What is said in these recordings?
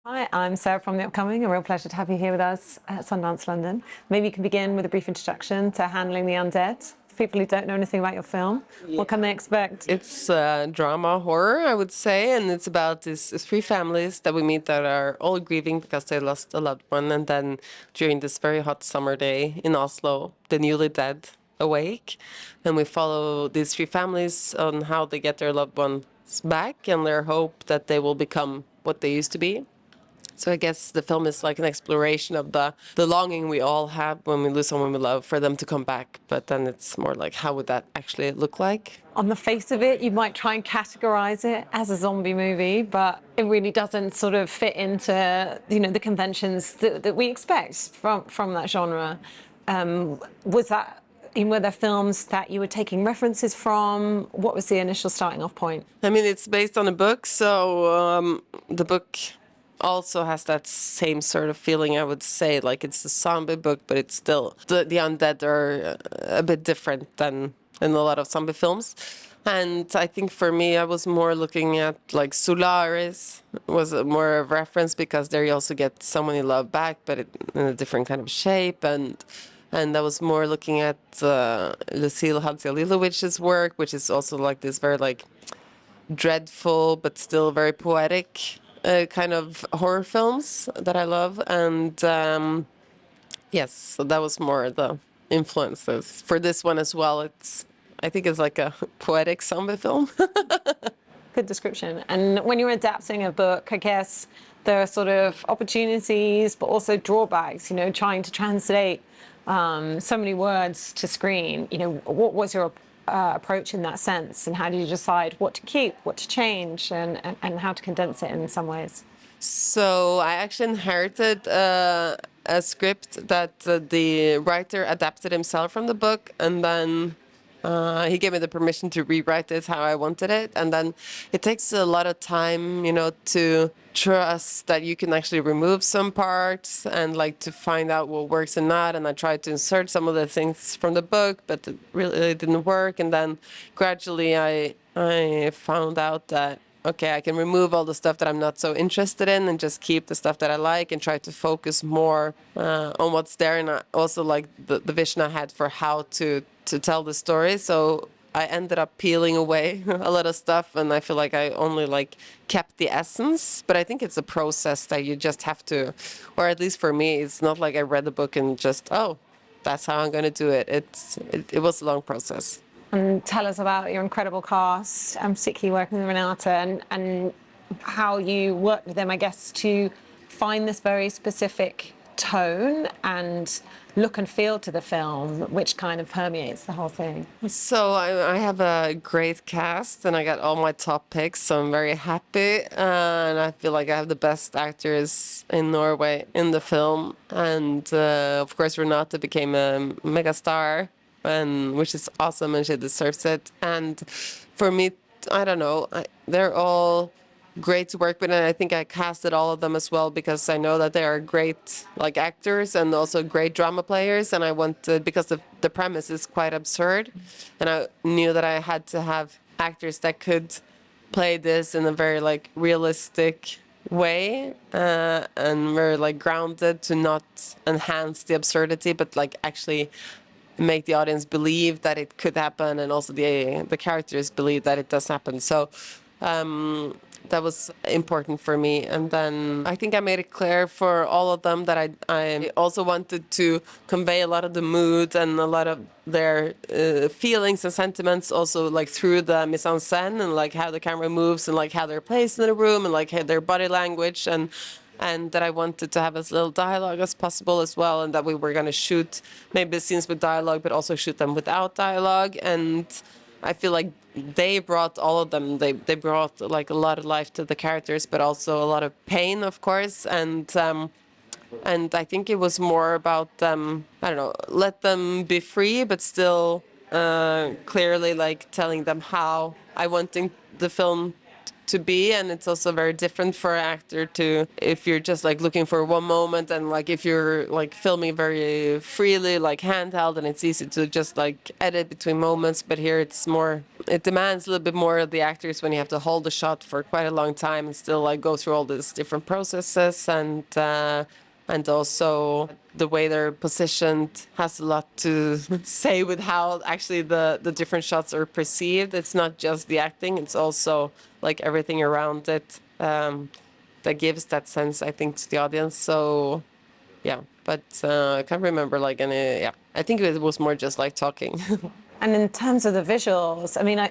Hi, I'm Sarah from The Upcoming. A real pleasure to have you here with us at Sundance, London. Maybe you can begin with a brief introduction to Handling the Undead. For people who don't know anything about your film, what can they expect? It's drama horror, I would say, and it's about these three families that we meet that are all grieving because they lost a loved one, and then during this very hot summer day in Oslo, the newly dead awake, and we follow these three families on how they get their loved ones back and their hope that they will become what they used to be. So I guess the film is like an exploration of the longing we all have when we lose someone we love for them to come back. But then it's more like, how would that actually look like? On the face of it, you might try and categorize it as a zombie movie, but it really doesn't sort of fit into, the conventions that we expect from that genre. Were there films that you were taking references from? What was the initial starting off point? I mean, it's based on a book, so the book also has that same sort of feeling, I would say. Like, it's a zombie book, but it's still, the undead are a bit different than in a lot of zombie films. And I think for me, I was more looking at like Solaris was more of a reference because there you also get someone you love back, but in a different kind of shape. And I was more looking at Lucille Hadzialilowicz's work, which is also like this very like dreadful but still very poetic kind of horror films that I love. And yes, so that was more the influences for this one as well. I think it's like a poetic zombie film. Good description. And when you're adapting a book, I guess there are sort of opportunities, but also drawbacks, trying to translate so many words to screen. What was your approach in that sense? And how do you decide what to keep, what to change, and how to condense it in some ways? So I actually inherited a script that the writer adapted himself from the book, and then he gave me the permission to rewrite it how I wanted it. And then it takes a lot of time, to trust that you can actually remove some parts and like to find out what works and not. And I tried to insert some of the things from the book, but it really didn't work. And then gradually I found out that okay, I can remove all the stuff that I'm not so interested in and just keep the stuff that I like and try to focus more on what's there. And I also like the vision I had for how to tell the story. So I ended up peeling away a lot of stuff, and I feel like I only like kept the essence. But I think it's a process that you just have to, or at least for me, it's not like I read the book and just, oh, that's how I'm going to do it. It was a long process. And tell us about your incredible cast, and particularly working with Renata, and how you worked with them, I guess, to find this very specific tone and look and feel to the film, which kind of permeates the whole thing. So I have a great cast, and I got all my top picks, so I'm very happy. And I feel like I have the best actors in Norway in the film. And of course, Renata became a mega star, which is awesome, and she deserves it. And for me, I don't know, they're all great to work with, and I think I casted all of them as well because I know that they are great like actors and also great drama players. And I wanted, because the premise is quite absurd, and I knew that I had to have actors that could play this in a very like realistic way and very like grounded to not enhance the absurdity, but like actually make the audience believe that it could happen, and also the characters believe that it does happen. So that was important for me. And then I think I made it clear for all of them that I also wanted to convey a lot of the mood and a lot of their feelings and sentiments also like through the mise en scène and like how the camera moves and like how they're placed in the room and like their body language, and that I wanted to have as little dialogue as possible as well, and that we were going to shoot maybe scenes with dialogue but also shoot them without dialogue. And I feel like they brought all of them. They brought like a lot of life to the characters, but also a lot of pain, of course. And I think it was more about them, I don't know, let them be free, but still clearly like telling them how I wanted the film to be, and it's also very different for an actor to, if you're just like looking for one moment, and like if you're like filming very freely like handheld, and it's easy to just like edit between moments, but here it's more, it demands a little bit more of the actors when you have to hold the shot for quite a long time and still like go through all these different processes, and also the way they're positioned has a lot to say with how actually the different shots are perceived. It's not just the acting, it's also like everything around it, that gives that sense, I think, to the audience. So yeah, but I can't remember like any, yeah, I think it was more just like talking. And in terms of the visuals, I mean,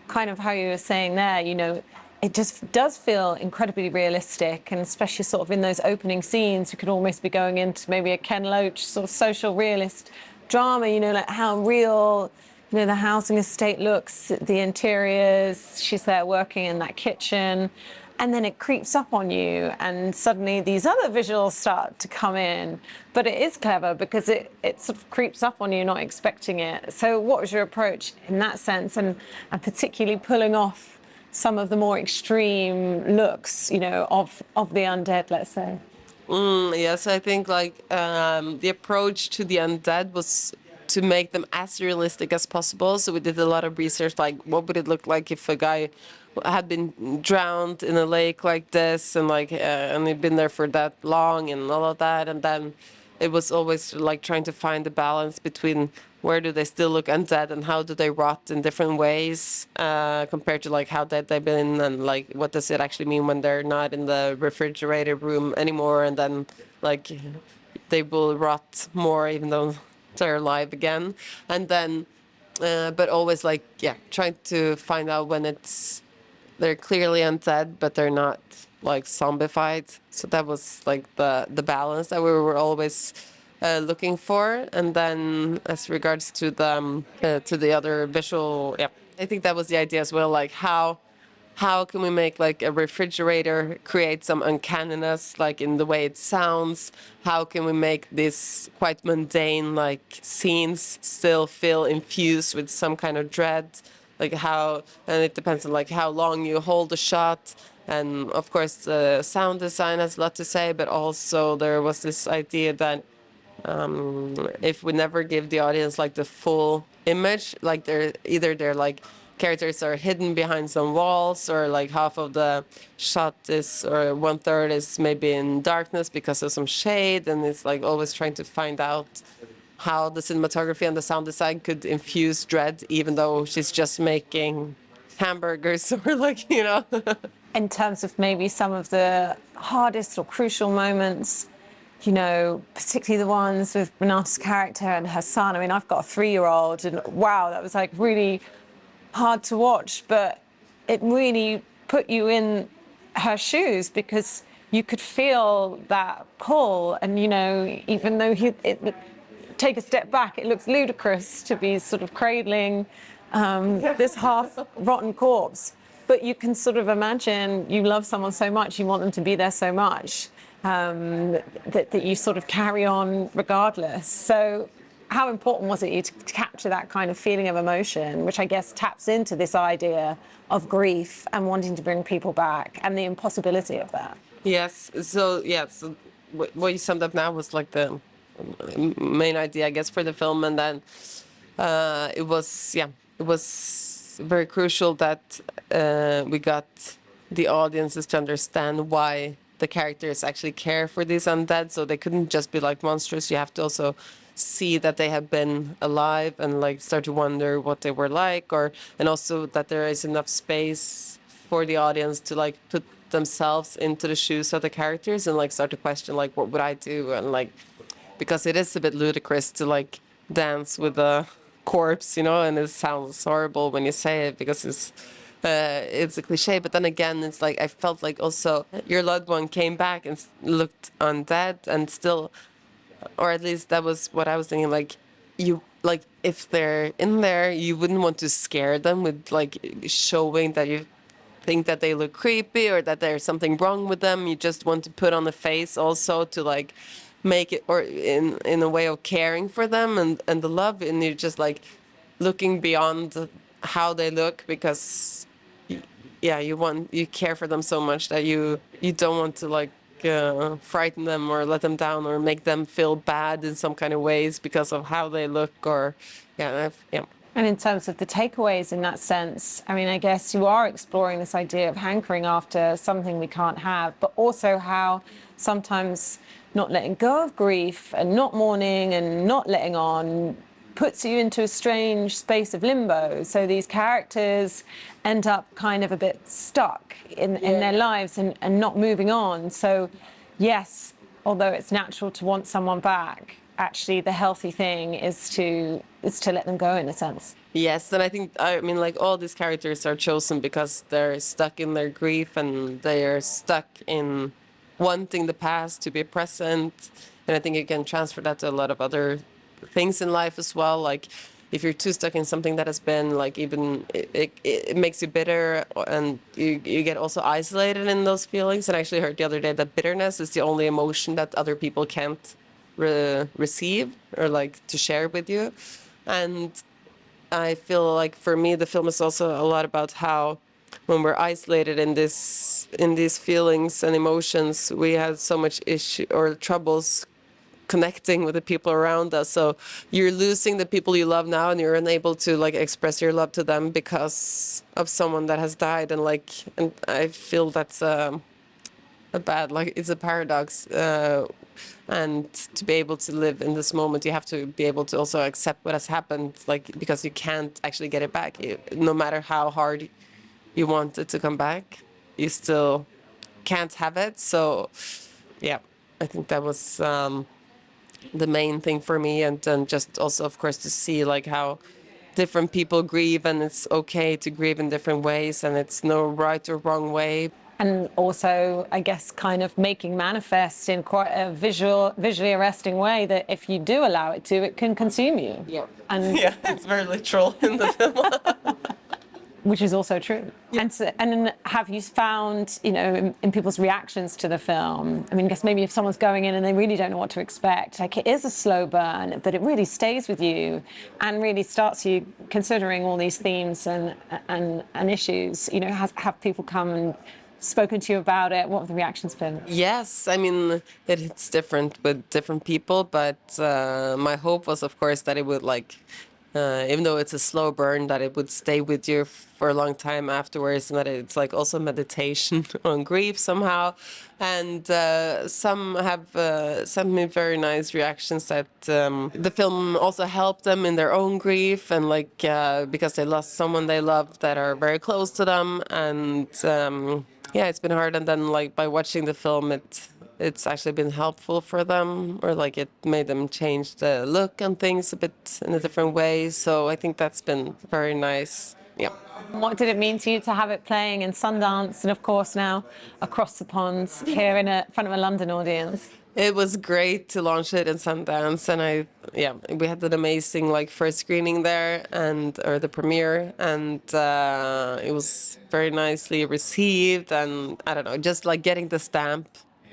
kind of how you were saying there, you know, it just does feel incredibly realistic, and especially sort of in those opening scenes, you could almost be going into maybe a Ken Loach sort of social realist drama, you know, like how real, you know, the housing estate looks, the interiors, she's there working in that kitchen, and then it creeps up on you, and suddenly these other visuals start to come in. But it is clever because it sort of creeps up on you, not expecting it. So what was your approach in that sense, and particularly pulling off some of the more extreme looks, you know, of the undead, let's say? Yes, I think like the approach to the undead was to make them as realistic as possible. So we did a lot of research, like what would it look like if a guy had been drowned in a lake like this, and like and he'd been there for that long, and all of that, and then it was always like trying to find the balance between where do they still look undead and how do they rot in different ways, compared to like how dead they've been, and like what does it actually mean when they're not in the refrigerator room anymore, and then like they will rot more even though they're alive again, and then but always like, yeah, trying to find out when they're clearly undead, but they're not like zombified. So that was like the balance that we were always looking for. And then as regards to the other visual, yeah, I think that was the idea as well. Like how can we make like a refrigerator create some uncanniness, like in the way it sounds? How can we make these quite mundane like scenes still feel infused with some kind of dread? Like how, and it depends on like how long you hold a shot. And of course, the sound design has a lot to say, but also there was this idea that if we never give the audience like the full image, like they're like characters are hidden behind some walls, or like half of the shot is, or one third is maybe in darkness because of some shade, and it's like always trying to find out how the cinematography and the sound design could infuse dread, even though she's just making hamburgers or like, you know. In terms of maybe some of the hardest or crucial moments, you know, particularly the ones with Renata's character and her son. I mean, I've got a 3-year-old, and wow, that was like really hard to watch, but it really put you in her shoes because you could feel that pull. And, you know, even though take a step back, it looks ludicrous to be sort of cradling this half rotten corpse. But you can sort of imagine you love someone so much, you want them to be there so much, that you sort of carry on regardless. So how important was it to capture that kind of feeling of emotion, which I guess taps into this idea of grief and wanting to bring people back and the impossibility of that? Yes. So yeah. So what you summed up now was like the main idea, I guess, for the film, and then it was, yeah, it was very crucial that we got the audiences to understand why the characters actually care for these undead. So they couldn't just be like monsters. You have to also see that they have been alive and like start to wonder what they were like, or and also that there is enough space for the audience to like put themselves into the shoes of the characters and like start to question like what would I do, and like because it is a bit ludicrous to like dance with a corpse, you know, and it sounds horrible when you say it because it's a cliche, but then again, it's like I felt like also your loved one came back and looked undead and still, or at least that was what I was thinking. Like you, like if they're in there, you wouldn't want to scare them with like showing that you think that they look creepy or that there's something wrong with them. You just want to put on a face also to like make it, or in a way of caring for them and the love, and you're just like looking beyond how they look, because yeah, you care for them so much that you don't want to like frighten them or let them down or make them feel bad in some kind of ways because of how they look or yeah. And in terms of the takeaways in that sense, I mean, I guess you are exploring this idea of hankering after something we can't have, but also how sometimes not letting go of grief and not mourning and not letting on puts you into a strange space of limbo. So these characters end up kind of a bit stuck in their lives and not moving on. So yes, although it's natural to want someone back, actually the healthy thing is to let them go in a sense. Yes, and I mean, like all these characters are chosen because they're stuck in their grief and they are stuck in wanting the past to be present. And I think you can transfer that to a lot of other things in life as well. Like if you're too stuck in something that has been like even it makes you bitter and you get also isolated in those feelings. And I actually heard the other day that bitterness is the only emotion that other people can't receive or like to share with you. And I feel like for me, the film is also a lot about how when we're isolated in these feelings and emotions, we have so much issue or troubles connecting with the people around us. So you're losing the people you love now, and you're unable to like express your love to them because of someone that has died. And I feel that's a bad like it's a paradox. And to be able to live in this moment, you have to be able to also accept what has happened, like because you can't actually get it back. No matter how hard you want it to come back, you still can't have it. So yeah, I think that was the main thing for me, and just also of course to see like how different people grieve, and it's okay to grieve in different ways, and it's no right or wrong way. And also, I guess, kind of making manifest in quite a visually arresting way that if you do allow it to, it can consume you. Yeah. And Yeah, it's very literal in the film. which is also true. Yeah. And have you found, in people's reactions to the film, I mean, I guess maybe if someone's going in and they really don't know what to expect, like it is a slow burn, but it really stays with you and really starts you considering all these themes and issues. Have people come and spoken to you about it? What have the reactions been? Yes, I mean, it's different with different people, but my hope was, of course, that it would even though it's a slow burn, that it would stay with you for a long time afterwards, and that it's like also meditation on grief somehow. And some have sent me very nice reactions that the film also helped them in their own grief, and because they lost someone they love that are very close to them, and yeah, it's been hard. And then like by watching the film, it's actually been helpful for them, or like it made them change the look and things a bit in a different way. So I think that's been very nice. Yeah. What did it mean to you to have it playing in Sundance and, of course, now across the pond here in front of a London audience? It was great to launch it in Sundance, and we had an amazing first screening there or the premiere, and it was very nicely received, and I don't know, just like getting the stamp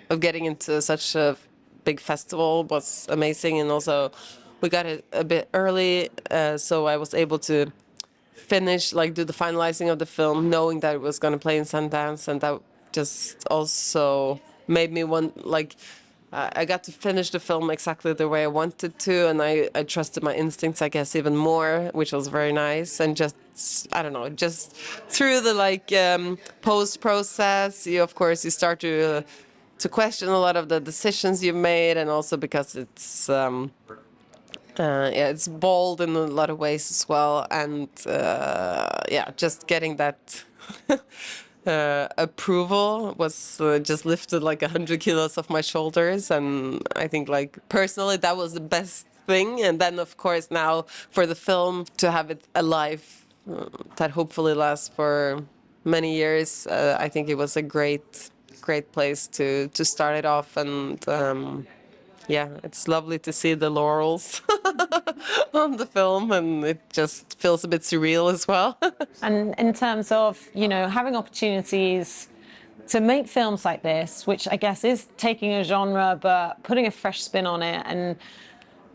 of getting into such a big festival was amazing, and also we got it a bit early, so I was able to finish do the finalizing of the film, knowing that it was going to play in Sundance, and that just also made me want I got to finish the film exactly the way I wanted to, and I trusted my instincts, I guess, even more, which was very nice. And just, I don't know, just through the post process, of course you start to question a lot of the decisions you've made, and also because it's bold in a lot of ways as well, and just getting that approval was just lifted 100 kilos off my shoulders, and I think personally that was the best thing. And then of course now for the film to have it alive, that hopefully lasts for many years, I think it was a great place to start it off, and yeah, it's lovely to see the laurels on the film, and it just feels a bit surreal as well. And in terms of, having opportunities to make films like this, which I guess is taking a genre but putting a fresh spin on it, and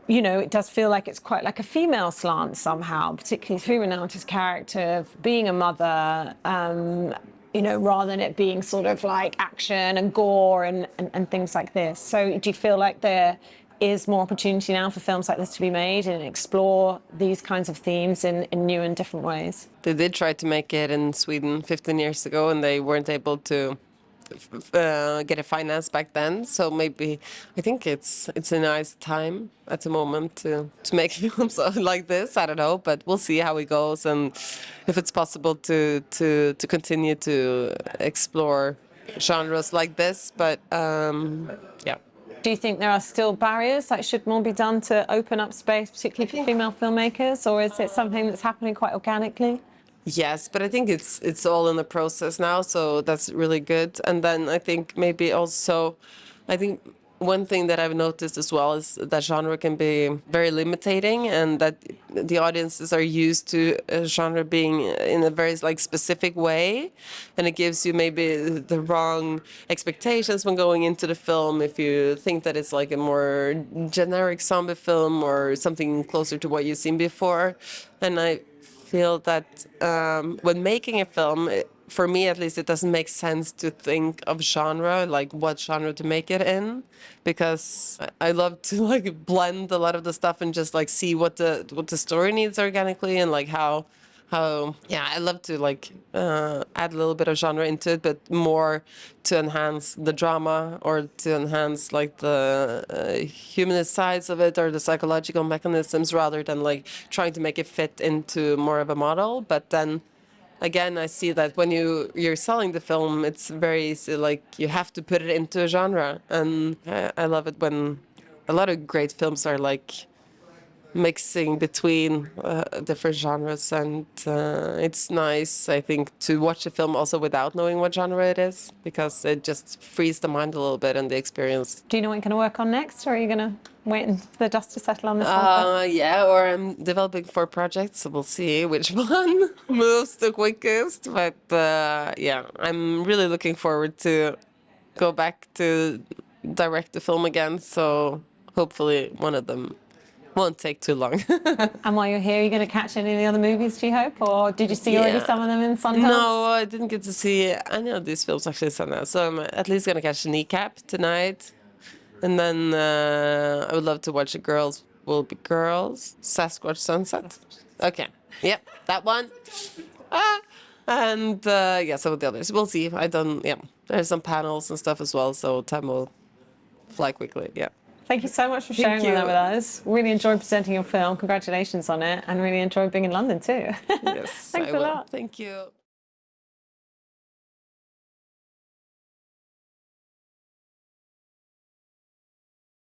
it does feel like it's quite like a female slant somehow, particularly through Renate's character of being a mother. you know, rather than it being sort of like action and gore and things like this. So do you feel like there is more opportunity now for films like this to be made and explore these kinds of themes in new and different ways? They did try to make it in Sweden 15 years ago, and they weren't able to get a finance back then. So maybe I think it's a nice time at the moment to make films like this. I don't know, but we'll see how it goes and if it's possible to continue to explore genres like this. But yeah. Do you think there are still barriers? Like, should more be done to open up space, particularly for female filmmakers, or is it something that's happening quite organically? Yes, but I think it's all in the process now, so that's really good. And then I think maybe also, I think one thing that I've noticed as well is that genre can be very limiting, and that the audiences are used to a genre being in a very like specific way, and it gives you maybe the wrong expectations when going into the film if you think that it's like a more generic zombie film or something closer to what you've seen before. And I feel that when making a film, for me at least, it doesn't make sense to think of genre, like what genre to make it in, because I love to like blend a lot of the stuff and just like see what the story needs organically and like how yeah, I love to like add a little bit of genre into it, but more to enhance the drama or to enhance like the humanist sides of it or the psychological mechanisms rather than like trying to make it fit into more of a model. But then again, I see that when you're selling the film, it's very easy, like you have to put it into a genre, and I love it when a lot of great films are like mixing between different genres, and it's nice, I think, to watch a film also without knowing what genre it is, because it just frees the mind a little bit and the experience. Do you know what you're going to work on next, or are you going to wait for the dust to settle on this one? Yeah, or I'm developing 4 projects, so we'll see which one moves the quickest. But yeah, I'm really looking forward to go back to direct the film again, so hopefully one of them won't take too long. And while you're here, are you going to catch any of the other movies, do you hope? Or did you see already Yeah. some of them in Sundance? No, I didn't get to see any of these films actually in Sundance, so I'm at least gonna catch Kneecap tonight. And then I would love to watch Girls Will Be Girls, Sasquatch Sunset. Okay, yep, that one. Ah, and yeah, some of the others. We'll see. I don't, yeah, there's some panels and stuff as well, so time will fly quickly, yeah. Thank you so much for sharing you. that with us. Really enjoyed presenting your film. Congratulations on it. And really enjoyed being in London too. Yes, Thanks I a will. lot. Thank you.